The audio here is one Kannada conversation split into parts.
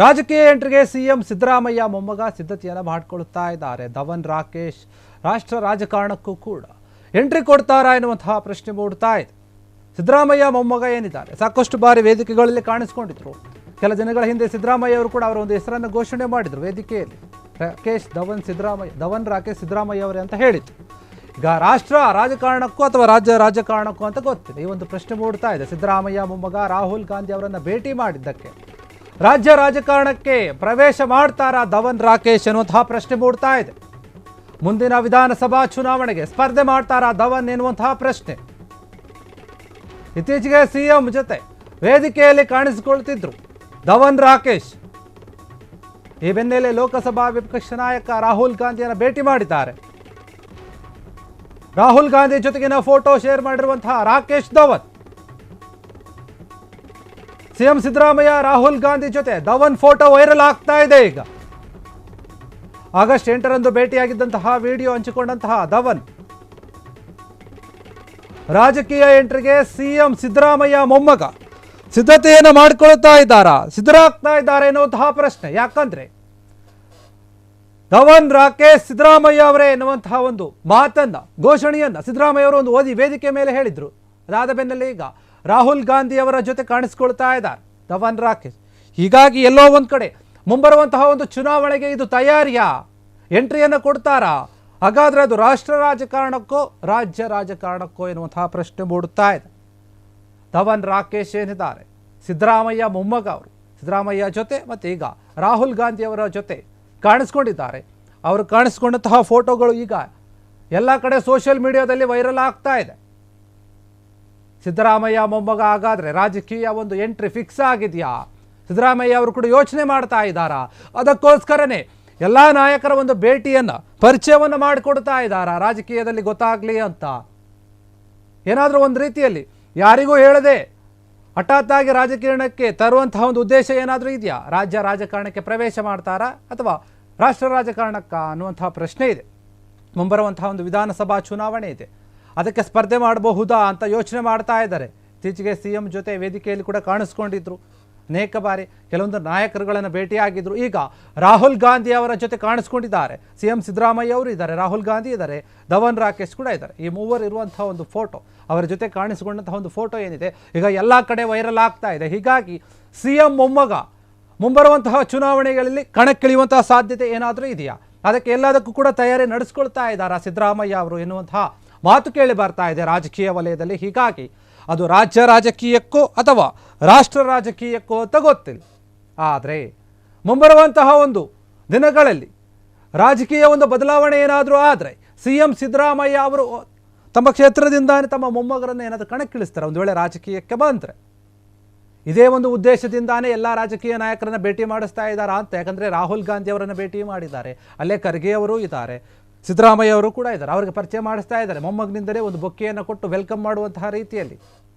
ರಾಜಕೀಯ ಎಂಟ್ರಿಗೆ ಸಿಎಂ ಸಿದ್ದರಾಮಯ್ಯ ಮೊಮ್ಮಗ ಸಿದ್ಧತೆಯನ್ನು ಮಾಡಿಕೊಳ್ಳುತ್ತಾ ಇದ್ದಾರೆ. ಧವನ್ ರಾಕೇಶ್ ರಾಷ್ಟ್ರ ರಾಜಕಾರಣಕ್ಕೂ ಕೂಡ ಎಂಟ್ರಿ ಕೊಡ್ತಾರಾ ಎನ್ನುವಂತಹ ಪ್ರಶ್ನೆ ಮೂಡ್ತಾ ಇದೆ. ಸಿದ್ದರಾಮಯ್ಯ ಮೊಮ್ಮಗ ಏನಿದ್ದಾರೆ ಸಾಕಷ್ಟು ಬಾರಿ ವೇದಿಕೆಗಳಲ್ಲಿ ಕಾಣಿಸಿಕೊಂಡಿದ್ರು. ಕೆಲ ದಿನಗಳ ಹಿಂದೆ ಸಿದ್ದರಾಮಯ್ಯ ಅವರು ಕೂಡ ಅವರ ಒಂದು ಹೆಸರನ್ನು ಘೋಷಣೆ ಮಾಡಿದ್ರು ವೇದಿಕೆಯಲ್ಲಿ. ರಾಕೇಶ್ ಧವನ್ ರಾಕೇಶ್ ಸಿದ್ದರಾಮಯ್ಯ ಅವರೇ ಅಂತ ಹೇಳಿತ್ತು. ಈಗ ರಾಷ್ಟ್ರ ರಾಜಕಾರಣಕ್ಕೂ ಅಥವಾ ರಾಜ್ಯ ರಾಜಕಾರಣಕ್ಕೂ ಅಂತ ಗೊತ್ತಿದೆ. ಈ ಒಂದು ಪ್ರಶ್ನೆ ಮೂಡ್ತಾ ಇದೆ. ಸಿದ್ದರಾಮಯ್ಯ ಮೊಮ್ಮಗ ರಾಹುಲ್ ಗಾಂಧಿ ಅವರನ್ನು ಭೇಟಿ ಮಾಡಿದ್ದಕ್ಕೆ ರಾಜ್ಯ ರಾಜಕಾರಣಕ್ಕೆ ಪ್ರವೇಶ ಮಾಡ್ತಾರಾ ಧವನ್ ರಾಕೇಶ್ ಎನ್ನುವಂತಹ ಪ್ರಶ್ನೆ ಮೂಡ್ತಾ ಇದೆ. ಮುಂದಿನ ವಿಧಾನಸಭಾ ಚುನಾವಣೆಗೆ ಸ್ಪರ್ಧೆ ಮಾಡ್ತಾರಾ ಧವನ್ ಎನ್ನುವಂತಹ ಪ್ರಶ್ನೆ. ಇತ್ತೀಚೆಗೆ ಸಿಎಂ ಜೊತೆ ವೇದಿಕೆಯಲ್ಲಿ ಕಾಣಿಸಿಕೊಳ್ತಿದ್ರು ಧವನ್ ರಾಕೇಶ್. ಈ ಬೆನ್ನಲ್ಲೇ ಲೋಕಸಭಾ ವಿಪಕ್ಷ ನಾಯಕ ರಾಹುಲ್ ಗಾಂಧಿಯನ್ನು ಭೇಟಿ ಮಾಡಿದ್ದಾರೆ. ರಾಹುಲ್ ಗಾಂಧಿ ಜೊತೆಗಿನ ಫೋಟೋ ಶೇರ್ ಮಾಡಿರುವಂತಹ ರಾಕೇಶ್ ಧವನ್. ಸಿಎಂ ಸಿದ್ದರಾಮಯ್ಯ ರಾಹುಲ್ ಗಾಂಧಿ ಜೊತೆ ಧವನ್ ಫೋಟೋ ವೈರಲ್ ಆಗ್ತಾ ಇದೆ. ಈಗ ಆಗಸ್ಟ್ 8ರಂದು ಭೇಟಿಯಾಗಿದ್ದಂತಹ ವಿಡಿಯೋ ಹಂಚಿಕೊಂಡಂತಹ ಧವನ್ ರಾಜಕೀಯ ಎಂಟ್ರಿಗೆ ಸಿಎಂ ಸಿದ್ದರಾಮಯ್ಯ ಮೊಮ್ಮಗ ಸಿದ್ಧತೆಯನ್ನು ಮಾಡಿಕೊಳ್ತಾ ಇದ್ದಾರಾ, ಸಿದ್ಧರಾಗ್ತಾ ಇದ್ದಾರೆ ಎನ್ನುವಂತಹ ಪ್ರಶ್ನೆ. ಯಾಕಂದ್ರೆ ಧವನ್ ರಾಕೇಶ್ ಸಿದ್ದರಾಮಯ್ಯ ಅವರೇ ಎನ್ನುವಂತಹ ಒಂದು ಮಾತನ್ನ ಘೋಷಣೆಯನ್ನ ಸಿದ್ದರಾಮಯ್ಯ ಅವರು ಒಂದು ಓದಿ ವೇದಿಕೆ ಮೇಲೆ ಹೇಳಿದ್ರು. ಅದಾದ ಬೆನ್ನಲ್ಲೇ ಈಗ ರಾಹುಲ್ ಗಾಂಧಿ ಅವರ ಜೊತೆ ಕಾಣಿಸಿಕೊಳ್ತಾ ಇದ್ದಾರೆ ಧವನ್ ರಾಕೇಶ್. ಹೀಗಾಗಿ ಎಲ್ಲೋ ಒಂದ್ ಕಡೆ ಮುಂಬರುವಂತಹ ಒಂದು ಚುನಾವಣೆಗೆ ಇದು ತಯಾರಿಯಾ, ಎಂಟ್ರಿಯನ್ನು ಕೊಡ್ತಾರಾ, ಹಾಗಾದ್ರೆ ಅದು ರಾಷ್ಟ್ರ ರಾಜಕಾರಣಕ್ಕೋ ರಾಜ್ಯ ರಾಜಕಾರಣಕ್ಕೋ ಎನ್ನುವಂತಹ ಪ್ರಶ್ನೆ ಮೂಡುತ್ತಾ ಇದೆ. ಧವನ್ ರಾಕೇಶ್ ಏನಿದ್ದಾರೆ ಸಿದ್ದರಾಮಯ್ಯ ಮೊಮ್ಮಗ ಅವರು. ಸಿದ್ದರಾಮಯ್ಯ ಜೊತೆ ಮತ್ತೆ ಈಗ ರಾಹುಲ್ ಗಾಂಧಿ ಅವರ ಜೊತೆ ಕಾಣಿಸ್ಕೊಂಡಿದ್ದಾರೆ. ಅವರು ಕಾಣಿಸ್ಕೊಂಡಂತಹ ಫೋಟೋಗಳು ಈಗ ಎಲ್ಲ ಕಡೆ ಸೋಷಿಯಲ್ ಮೀಡಿಯಾದಲ್ಲಿ ವೈರಲ್ ಆಗ್ತಾ ಇದೆ. ಸಿದ್ದರಾಮಯ್ಯ ಮೊಮ್ಮಗ ಹಾಗಾದ್ರೆ ರಾಜಕೀಯ ಒಂದು ಎಂಟ್ರಿ ಫಿಕ್ಸ್ ಆಗಿದೆಯಾ? ಸಿದ್ದರಾಮಯ್ಯ ಅವರು ಕೂಡ ಯೋಚನೆ ಮಾಡ್ತಾ ಇದ್ದಾರಾ? ಅದಕ್ಕೋಸ್ಕರನೇ ಎಲ್ಲ ನಾಯಕರ ಒಂದು ಭೇಟಿಯನ್ನ ಪರಿಚಯವನ್ನು ಮಾಡಿಕೊಡ್ತಾ ಇದ್ದಾರಾ ರಾಜಕೀಯದಲ್ಲಿ ಗೊತ್ತಾಗ್ಲಿ ಅಂತ? ಏನಾದರೂ ಒಂದು ರೀತಿಯಲ್ಲಿ ಯಾರಿಗೂ ಹೇಳದೆ ಹಠಾತ್ ಆಗಿ ರಾಜಕಾರಣಕ್ಕೆ ತರುವಂತಹ ಒಂದು ಉದ್ದೇಶ ಏನಾದರೂ ಇದೆಯಾ? ರಾಜ್ಯ ರಾಜಕಾರಣಕ್ಕೆ ಪ್ರವೇಶ ಮಾಡ್ತಾರಾ ಅಥವಾ ರಾಷ್ಟ್ರ ರಾಜಕಾರಣಕ್ಕ ಅನ್ನುವಂತಹ ಪ್ರಶ್ನೆ ಇದೆ. ಮುಂಬರುವಂತಹ ಒಂದು ವಿಧಾನಸಭಾ ಚುನಾವಣೆ ಇದೆ, ಅದಕ್ಕೆ ಸ್ಪರ್ಧೆ ಮಾಡಬಹುದಾ ಅಂತ ಯೋಚನೆ ಮಾಡ್ತಾ ಇದ್ದಾರೆ. ಇತ್ತೀಚೆಗೆ ಸಿಎಂ ಜೊತೆ ವೇದಿಕೆಯಲ್ಲಿ ಕೂಡ ಕಾಣಿಸ್ಕೊಂಡಿದ್ರು. ಅನೇಕ ಬಾರಿ ಕೆಲವೊಂದು ನಾಯಕರುಗಳನ್ನು ಭೇಟಿಯಾಗಿದ್ರು. ಈಗ ರಾಹುಲ್ ಗಾಂಧಿ ಅವರ ಜೊತೆ ಕಾಣಿಸ್ಕೊಂಡಿದ್ದಾರೆ. ಸಿಎಂ ಸಿದ್ದರಾಮಯ್ಯ ಅವರು ಇದ್ದಾರೆ, ರಾಹುಲ್ ಗಾಂಧಿ ಇದ್ದಾರೆ, ಧವನ್ ರಾಕೇಶ್ ಕೂಡ ಇದ್ದಾರೆ. ಈ ಮೂವರು ಇರುವಂತಹ ಒಂದು ಫೋಟೋ, ಅವರ ಜೊತೆ ಕಾಣಿಸಿಕೊಂಡಂತಹ ಒಂದು ಫೋಟೋ ಏನಿದೆ ಈಗ ಎಲ್ಲ ಕಡೆ ವೈರಲ್ ಆಗ್ತಾ ಇದೆ. ಹೀಗಾಗಿ ಸಿಎಂ ಮೊಮ್ಮಗ ಮುಂಬರುವಂತಹ ಚುನಾವಣೆಗಳಲ್ಲಿ ಕಣಕ್ಕಿಳಿಯುವಂತಹ ಸಾಧ್ಯತೆ ಏನಾದರೂ ಇದೆಯಾ? ಅದಕ್ಕೆ ಎಲ್ಲದಕ್ಕೂ ಕೂಡ ತಯಾರಿ ನಡೆಸ್ಕೊಳ್ತಾ ಇದ್ದಾರಾ ಸಿದ್ದರಾಮಯ್ಯ ಅವರು ಎನ್ನುವಂತಹ ಮಾತು ಕೇಳಿ ಬರ್ತಾ ಇದೆ ರಾಜಕೀಯ ವಲಯದಲ್ಲಿ. ಹೀಗಾಗಿ ಅದು ರಾಜ್ಯ ರಾಜಕೀಯಕ್ಕೋ ಅಥವಾ ರಾಷ್ಟ್ರ ರಾಜಕೀಯಕ್ಕೋ ಅಂತ ಗೊತ್ತಿಲ್ಲ. ಆದರೆ ಮುಂಬರುವಂತಹ ಒಂದು ದಿನಗಳಲ್ಲಿ ರಾಜಕೀಯ ಒಂದು ಬದಲಾವಣೆ ಏನಾದರೂ ಆದರೆ ಸಿಎಂ ಸಿದ್ದರಾಮಯ್ಯ ಅವರು ತಮ್ಮ ಕ್ಷೇತ್ರದಿಂದಾನೇ ತಮ್ಮ ಮೊಮ್ಮಗರನ್ನು ಏನಾದರೂ ಕಣಕ್ಕಿಳಿಸ್ತಾರೆ ಒಂದು ವೇಳೆ ರಾಜಕೀಯಕ್ಕೆ ಬಂದರೆ. ಇದೇ ಒಂದು ಉದ್ದೇಶದಿಂದಾನೇ ಎಲ್ಲ ರಾಜಕೀಯ ನಾಯಕರನ್ನು ಭೇಟಿ ಮಾಡಿಸ್ತಾ ಇದ್ದಾರಾ ಅಂತ. ಯಾಕಂದರೆ ರಾಹುಲ್ ಗಾಂಧಿ ಅವರನ್ನು ಭೇಟಿ ಮಾಡಿದ್ದಾರೆ, ಅಲ್ಲೇ ಖರ್ಗೆ ಅವರು ಇದ್ದಾರೆ, ಸಿದ್ದರಾಮಯ್ಯ ಅವರು ಕೂಡ ಇದ್ದಾರೆ. ಅವರಿಗೆ ಪರಿಚಯ ಮಾಡಿಸ್ತಾ ಇದ್ದಾರೆ. ಮೊಮ್ಮಗನಿಂದಲೇ ಒಂದು ಬೊಕ್ಕೆಯನ್ನು ಕೊಟ್ಟು ವೆಲ್ಕಮ್ ಮಾಡುವಂತಹ ರೀತಿಯಲ್ಲಿ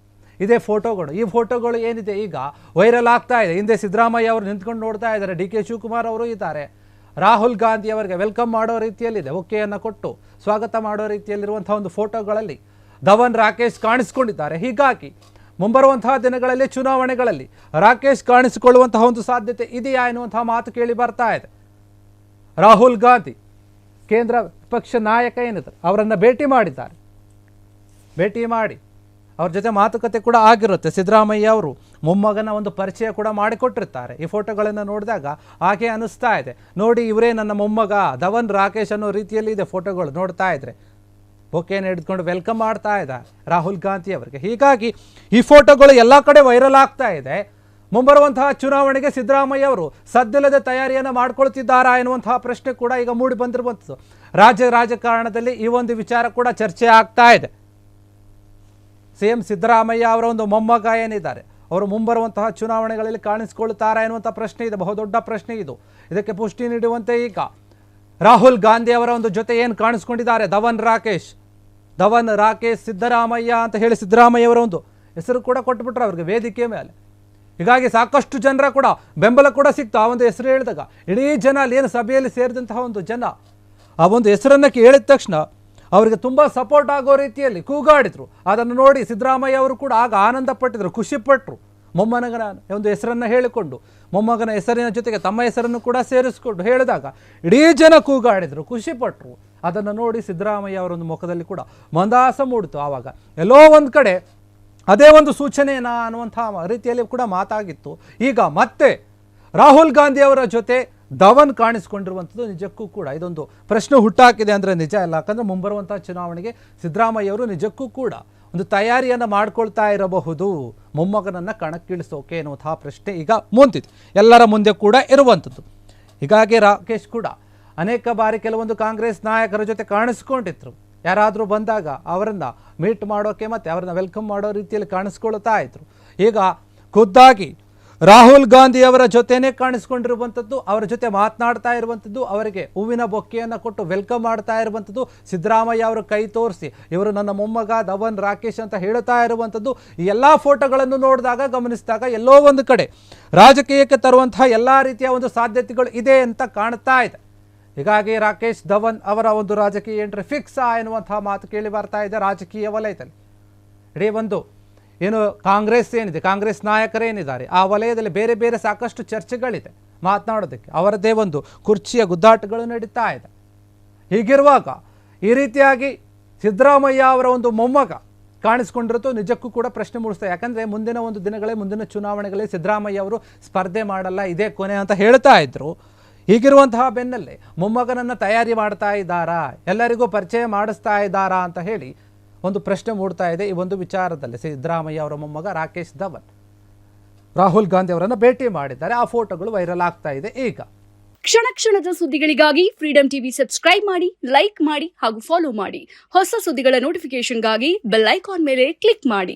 ಇದೇ ಫೋಟೋಗಳು. ಈ ಫೋಟೋಗಳು ಏನಿದೆ ಈಗ ವೈರಲ್ ಆಗ್ತಾ ಇದೆ. ಹಿಂದೆ ಸಿದ್ದರಾಮಯ್ಯ ಅವರು ನಿಂತ್ಕೊಂಡು ನೋಡ್ತಾ ಇದ್ದಾರೆ, ಡಿ ಕೆ ಶಿವಕುಮಾರ್ ಅವರು ಇದ್ದಾರೆ. ರಾಹುಲ್ ಗಾಂಧಿ ಅವರಿಗೆ ವೆಲ್ಕಮ್ ಮಾಡೋ ರೀತಿಯಲ್ಲಿದೆ, ಬೊಕ್ಕೆಯನ್ನು ಕೊಟ್ಟು ಸ್ವಾಗತ ಮಾಡೋ ರೀತಿಯಲ್ಲಿರುವಂತಹ ಒಂದು ಫೋಟೋಗಳಲ್ಲಿ ಧವನ್ ರಾಕೇಶ್ ಕಾಣಿಸ್ಕೊಂಡಿದ್ದಾರೆ. ಹೀಗಾಗಿ ಮುಂಬರುವಂತಹ ದಿನಗಳಲ್ಲಿ ಚುನಾವಣೆಗಳಲ್ಲಿ ರಾಕೇಶ್ ಕಾಣಿಸಿಕೊಳ್ಳುವಂತಹ ಒಂದು ಸಾಧ್ಯತೆ ಇದೆಯಾ ಎನ್ನುವಂತಹ ಮಾತು ಕೇಳಿ ಬರ್ತಾ ಇದೆ. ರಾಹುಲ್ ಗಾಂಧಿ ಕೇಂದ್ರ ವಿಪಕ್ಷ ನಾಯಕ ಏನಿದ್ದಾರೆ ಅವರನ್ನು ಭೇಟಿ ಮಾಡಿದ್ದಾರೆ. ಭೇಟಿ ಮಾಡಿ ಅವ್ರ ಜೊತೆ ಮಾತುಕತೆ ಕೂಡ ಆಗಿರುತ್ತೆ. ಸಿದ್ದರಾಮಯ್ಯ ಅವರು ಮೊಮ್ಮಗನ ಒಂದು ಪರಿಚಯ ಕೂಡ ಮಾಡಿಕೊಟ್ಟಿರ್ತಾರೆ. ಈ ಫೋಟೋಗಳನ್ನು ನೋಡಿದಾಗ ಹಾಗೆ ಅನಿಸ್ತಾ ಇದೆ, ನೋಡಿ ಇವರೇ ನನ್ನ ಮೊಮ್ಮಗ ಧವನ್ ರಾಕೇಶ್ ಅನ್ನೋ ರೀತಿಯಲ್ಲಿ ಇದೆ ಫೋಟೋಗಳು ನೋಡ್ತಾ ಇದ್ರೆ. ಬೊಕೆಯನ್ನು ಹಿಡಿದುಕೊಂಡು ವೆಲ್ಕಮ್ ಮಾಡ್ತಾ ಇದ್ದಾರೆ ರಾಹುಲ್ ಗಾಂಧಿ ಅವರಿಗೆ. ಹೀಗಾಗಿ ಈ ಫೋಟೋಗಳು ಎಲ್ಲ ಕಡೆ ವೈರಲ್ ಆಗ್ತಾ ಇದೆ. ಮುಂಬರುವಂತಹ ಚುನಾವಣೆಗೆ ಸಿದ್ದರಾಮಯ್ಯ ಅವರು ಸದ್ದಿಲ್ಲದೆ ತಯಾರಿಯನ್ನು ಮಾಡ್ಕೊಳ್ತಿದ್ದಾರಾ ಎನ್ನುವಂತಹ ಪ್ರಶ್ನೆ ಕೂಡ ಈಗ ಮೂಡಿ ಬಂದಿರುವಂಥದ್ದು. ರಾಜ್ಯ ರಾಜಕಾರಣದಲ್ಲಿ ಈ ಒಂದು ವಿಚಾರ ಕೂಡ ಚರ್ಚೆ ಆಗ್ತಾ ಇದೆ. ಸಿಎಂ ಸಿದ್ದರಾಮಯ್ಯ ಅವರ ಒಂದು ಮೊಮ್ಮಗ ಏನಿದ್ದಾರೆ ಅವರು ಮುಂಬರುವಂತಹ ಚುನಾವಣೆಗಳಲ್ಲಿ ಕಾಣಿಸಿಕೊಳ್ತಾರಾ ಎನ್ನುವಂಥ ಪ್ರಶ್ನೆ ಇದೆ, ಬಹುದೊಡ್ಡ ಪ್ರಶ್ನೆ ಇದು. ಇದಕ್ಕೆ ಪುಷ್ಟಿ ನೀಡುವಂತೆ ಈಗ ರಾಹುಲ್ ಗಾಂಧಿ ಅವರ ಒಂದು ಜೊತೆ ಏನು ಕಾಣಿಸ್ಕೊಂಡಿದ್ದಾರೆ ಧವನ್ ರಾಕೇಶ್ ಸಿದ್ದರಾಮಯ್ಯ ಅಂತ ಹೇಳಿ ಸಿದ್ದರಾಮಯ್ಯ ಅವರ ಒಂದು ಹೆಸರು ಕೂಡ ಕೊಟ್ಬಿಟ್ರು ಅವ್ರಿಗೆ ವೇದಿಕೆ ಮೇಲೆ. ಹೀಗಾಗಿ ಸಾಕಷ್ಟು ಜನರ ಕೂಡ ಬೆಂಬಲ ಕೂಡ ಸಿಕ್ತು ಆ ಒಂದು ಹೆಸರು ಹೇಳಿದಾಗ. ಇಡೀ ಜನ ಅಲ್ಲಿ ಏನು ಸಭೆಯಲ್ಲಿ ಸೇರಿದಂತಹ ಒಂದು ಜನ ಆ ಒಂದು ಹೆಸರನ್ನು ಕೇಳಿದ ತಕ್ಷಣ ಅವರಿಗೆ ತುಂಬ ಸಪೋರ್ಟ್ ಆಗೋ ರೀತಿಯಲ್ಲಿ ಕೂಗಾಡಿದ್ರು. ಅದನ್ನು ನೋಡಿ ಸಿದ್ದರಾಮಯ್ಯ ಅವರು ಕೂಡ ಆಗ ಆನಂದ ಪಟ್ಟಿದ್ರು, ಖುಷಿಪಟ್ಟರು. ಮೊಮ್ಮಗನ ಒಂದು ಹೆಸರನ್ನು ಹೇಳಿಕೊಂಡು ಮೊಮ್ಮಗನ ಹೆಸರಿನ ಜೊತೆಗೆ ತಮ್ಮ ಹೆಸರನ್ನು ಕೂಡ ಸೇರಿಸಿಕೊಂಡು ಹೇಳಿದಾಗ ಇಡೀ ಜನ ಕೂಗಾಡಿದರು, ಖುಷಿಪಟ್ಟರು. ಅದನ್ನು ನೋಡಿ ಸಿದ್ದರಾಮಯ್ಯ ಅವರ ಒಂದು ಮುಖದಲ್ಲಿ ಕೂಡ ಮಂದಹಾಸ ಮೂಡಿತು. ಆವಾಗ ಎಲ್ಲೋ ಒಂದು ಕಡೆ ಅದೇ ಒಂದು ಸೂಚನೆನಾ ಅನ್ನುವಂಥ ರೀತಿಯಲ್ಲಿ ಕೂಡ ಮಾತಾಗಿತ್ತು. ಈಗ ಮತ್ತೆ ರಾಹುಲ್ ಗಾಂಧಿ ಅವರ ಜೊತೆ ಧವನ್ ಕಾಣಿಸ್ಕೊಂಡಿರುವಂಥದ್ದು ನಿಜಕ್ಕೂ ಕೂಡ ಇದೊಂದು ಪ್ರಶ್ನೆ ಹುಟ್ಟಾಕಿದೆ ಅಂದರೆ ನಿಜ ಇಲ್ಲ. ಯಾಕಂದರೆ ಮುಂಬರುವಂಥ ಚುನಾವಣೆಗೆ ಸಿದ್ದರಾಮಯ್ಯ ಅವರು ನಿಜಕ್ಕೂ ಕೂಡ ಒಂದು ತಯಾರಿಯನ್ನು ಮಾಡ್ಕೊಳ್ತಾ ಇರಬಹುದು, ಮೊಮ್ಮಗನನ್ನು ಕಣಕ್ಕಿಳಿಸೋಕೆ ಎನ್ನುವಂತಹ ಪ್ರಶ್ನೆ ಈಗ ಮುಂದಿದೆ, ಎಲ್ಲರ ಮುಂದೆ ಕೂಡ ಇರುವಂಥದ್ದು. ಹೀಗಾಗಿ ರಾಕೇಶ್ ಕೂಡ ಅನೇಕ ಬಾರಿ ಕೆಲವೊಂದು ಕಾಂಗ್ರೆಸ್ ನಾಯಕರ ಜೊತೆ ಕಾಣಿಸ್ಕೊಂಡಿದ್ರು. ಯಾರಾದರೂ ಬಂದಾಗ ಅವರನ್ನು ಮೀಟ್ ಮಾಡೋಕೆ ಮತ್ತು ಅವರನ್ನು ವೆಲ್ಕಮ್ ಮಾಡೋ ರೀತಿಯಲ್ಲಿ ಕಾಣಿಸ್ಕೊಳ್ತಾ ಇದ್ರು. ಈಗ ಖುದ್ದಾಗಿ ರಾಹುಲ್ ಗಾಂಧಿ ಅವರ ಜೊತೆನೇ ಕಾಣಿಸ್ಕೊಂಡಿರುವಂಥದ್ದು, ಅವರ ಜೊತೆ ಮಾತನಾಡ್ತಾ ಇರುವಂಥದ್ದು, ಅವರಿಗೆ ಹೂವಿನ ಬೊಕ್ಕೆಯನ್ನು ಕೊಟ್ಟು ವೆಲ್ಕಮ್ ಮಾಡ್ತಾ ಇರುವಂಥದ್ದು, ಸಿದ್ದರಾಮಯ್ಯ ಅವರು ಕೈ ತೋರಿಸಿ ಇವರು ನನ್ನ ಮೊಮ್ಮಗ ಧವನ್ ರಾಕೇಶ್ ಅಂತ ಹೇಳ್ತಾ ಇರುವಂಥದ್ದು, ಈ ಎಲ್ಲ ಫೋಟೋಗಳನ್ನು ನೋಡಿದಾಗ ಗಮನಿಸಿದಾಗ ಎಲ್ಲೋ ಒಂದು ಕಡೆ ರಾಜಕೀಯಕ್ಕೆ ತರುವಂತಹ ಎಲ್ಲ ರೀತಿಯ ಒಂದು ಸಾಧ್ಯತೆಗಳು ಇದೆ ಅಂತ ಕಾಣ್ತಾ ಇದೆ. ಹೀಗಾಗಿ ರಾಕೇಶ್ ಧವನ್ ಅವರ ಒಂದು ರಾಜಕೀಯ ಎಂಟ್ರಿ ಫಿಕ್ಸ್ ಎನ್ನುವಂತಹ ಮಾತು ಕೇಳಿ ಬರ್ತಾ ಇದೆ ರಾಜಕೀಯ ವಲಯದಲ್ಲಿ. ಇಡೀ ಒಂದು ಏನು ಕಾಂಗ್ರೆಸ್ ಏನಿದೆ, ಕಾಂಗ್ರೆಸ್ ನಾಯಕರೇನಿದ್ದಾರೆ ಆ ವಲಯದಲ್ಲಿ ಬೇರೆ ಬೇರೆ ಸಾಕಷ್ಟು ಚರ್ಚೆಗಳಿದೆ ಮಾತನಾಡೋದಕ್ಕೆ, ಅವರದ್ದೇ ಒಂದು ಕುರ್ಚಿಯ ಗುದ್ದಾಟಗಳು ನಡೀತಾ ಇದೆ. ಹೀಗಿರುವಾಗ ಈ ರೀತಿಯಾಗಿ ಸಿದ್ದರಾಮಯ್ಯ ಅವರ ಒಂದು ಮೊಮ್ಮಗ ಕಾಣಿಸ್ಕೊಂಡಿರೋದು ನಿಜಕ್ಕೂ ಕೂಡ ಪ್ರಶ್ನೆ ಮೂಡಿಸ್ತಾರೆ. ಯಾಕಂದರೆ ಮುಂದಿನ ಒಂದು ದಿನಗಳೇ, ಮುಂದಿನ ಚುನಾವಣೆಗಳೇ ಸಿದ್ದರಾಮಯ್ಯ ಅವರು ಸ್ಪರ್ಧೆ ಮಾಡಲ್ಲ, ಇದೇ ಕೊನೆ ಅಂತ ಹೇಳ್ತಾ ಇದ್ರು. ಹೀಗಿರುವಂತಹ ಬೆನ್ನಲ್ಲೇ ಮೊಮ್ಮಗನನ್ನು ತಯಾರಿ ಮಾಡ್ತಾ ಇದ್ದಾರಾ, ಎಲ್ಲರಿಗೂ ಪರಿಚಯ ಮಾಡಿಸ್ತಾ ಇದ್ದಾರಾ ಅಂತ ಹೇಳಿ ಒಂದು ಪ್ರಶ್ನೆ ಮೂಡ್ತಾ ಇದೆ. ಈ ಒಂದು ವಿಚಾರದಲ್ಲಿ ಸಿದ್ದರಾಮಯ್ಯ ಅವರ ಮೊಮ್ಮಗ ರಾಕೇಶ್ ಧವನ್ ರಾಹುಲ್ ಗಾಂಧಿ ಅವರನ್ನು ಭೇಟಿ ಮಾಡಿದ್ದಾರೆ. ಆ ಫೋಟೋಗಳು ವೈರಲ್ ಆಗ್ತಾ ಇದೆ. ಈಗ ಕ್ಷಣ ಕ್ಷಣದ ಸುದ್ದಿಗಳಿಗಾಗಿ ಫ್ರೀಡಂ ಟಿವಿ ಸಬ್ಸ್ಕ್ರೈಬ್ ಮಾಡಿ, ಲೈಕ್ ಮಾಡಿ ಹಾಗೂ ಫಾಲೋ ಮಾಡಿ. ಹೊಸ ಸುದ್ದಿಗಳ ನೋಟಿಫಿಕೇಶನ್ಗಾಗಿ ಬೆಲ್ ಐಕಾನ್ ಮೇಲೆ ಕ್ಲಿಕ್ ಮಾಡಿ.